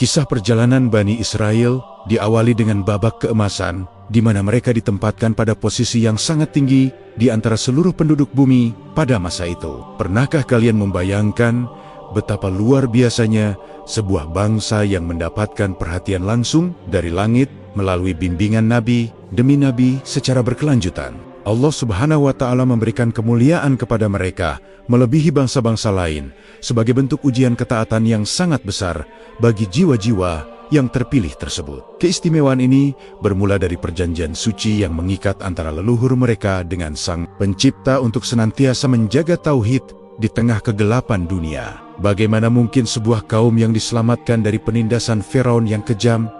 Kisah perjalanan Bani Israel diawali dengan babak keemasan, di mana mereka ditempatkan pada posisi yang sangat tinggi di antara seluruh penduduk bumi pada masa itu. Pernahkah kalian membayangkan betapa luar biasanya sebuah bangsa yang mendapatkan perhatian langsung dari langit melalui bimbingan nabi demi nabi secara berkelanjutan? Allah Subhanahu wa Ta'ala memberikan kemuliaan kepada mereka melebihi bangsa-bangsa lain sebagai bentuk ujian ketaatan yang sangat besar bagi jiwa-jiwa yang terpilih tersebut. Keistimewaan ini bermula dari perjanjian suci yang mengikat antara leluhur mereka dengan Sang Pencipta untuk senantiasa menjaga tauhid di tengah kegelapan dunia. Bagaimana mungkin sebuah kaum yang diselamatkan dari penindasan Firaun yang kejam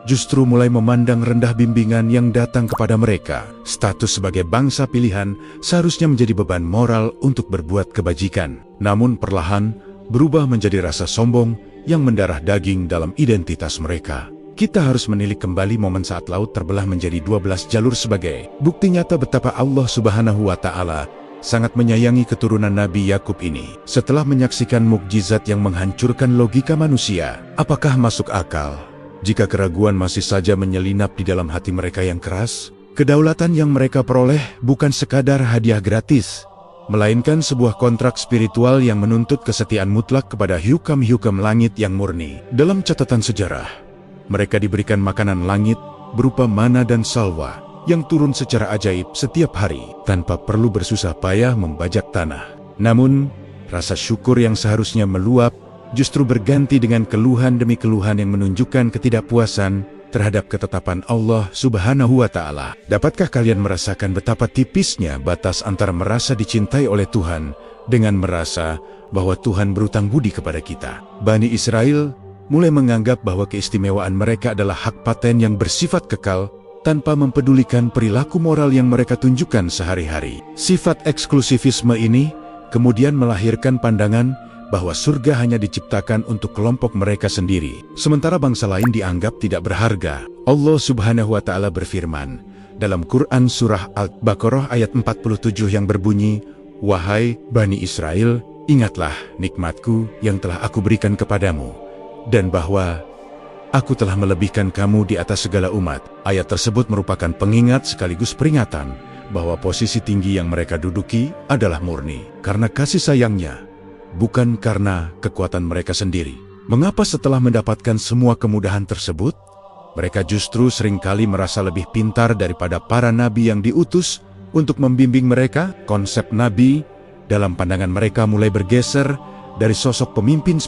justru mulai memandang rendah bimbingan yang datang kepada mereka? Status sebagai bangsa pilihan seharusnya menjadi beban moral untuk berbuat kebajikan. Namun perlahan berubah menjadi rasa sombong yang mendarah daging dalam identitas mereka. Kita harus menilik kembali momen saat laut terbelah menjadi 12 jalur sebagai bukti nyata betapa Allah Subhanahu wa Ta'ala sangat menyayangi keturunan Nabi Yakub ini. Setelah menyaksikan mukjizat yang menghancurkan logika manusia, apakah masuk akal jika keraguan masih saja menyelinap di dalam hati mereka yang keras? Kedaulatan yang mereka peroleh bukan sekadar hadiah gratis, melainkan sebuah kontrak spiritual yang menuntut kesetiaan mutlak kepada hukam-hukam langit yang murni. Dalam catatan sejarah, mereka diberikan makanan langit berupa mana dan salwa yang turun secara ajaib setiap hari tanpa perlu bersusah payah membajak tanah. Namun, rasa syukur yang seharusnya meluap justru berganti dengan keluhan demi keluhan yang menunjukkan ketidakpuasan terhadap ketetapan Allah Subhanahu wa Ta'ala. Dapatkah kalian merasakan betapa tipisnya batas antara merasa dicintai oleh Tuhan dengan merasa bahwa Tuhan berutang budi kepada kita? Bani Israel mulai menganggap bahwa keistimewaan mereka adalah hak paten yang bersifat kekal tanpa mempedulikan perilaku moral yang mereka tunjukkan sehari-hari. Sifat eksklusivisme ini kemudian melahirkan pandangan bahwa surga hanya diciptakan untuk kelompok mereka sendiri, sementara bangsa lain dianggap tidak berharga. Allah Subhanahu wa Ta'ala berfirman dalam Quran Surah Al-Baqarah ayat 47 yang berbunyi, "Wahai Bani Israel, ingatlah nikmatku yang telah aku berikan kepadamu, dan bahwa aku telah melebihkan kamu di atas segala umat." Ayat tersebut merupakan pengingat sekaligus peringatan bahwa posisi tinggi yang mereka duduki adalah murni karena kasih sayangnya, bukan karena kekuatan mereka sendiri. Mengapa setelah mendapatkan semua kemudahan tersebut, mereka justru seringkali merasa lebih pintar daripada para nabi yang diutus untuk membimbing mereka? Konsep nabi dalam pandangan mereka mulai bergeser dari sosok pemimpin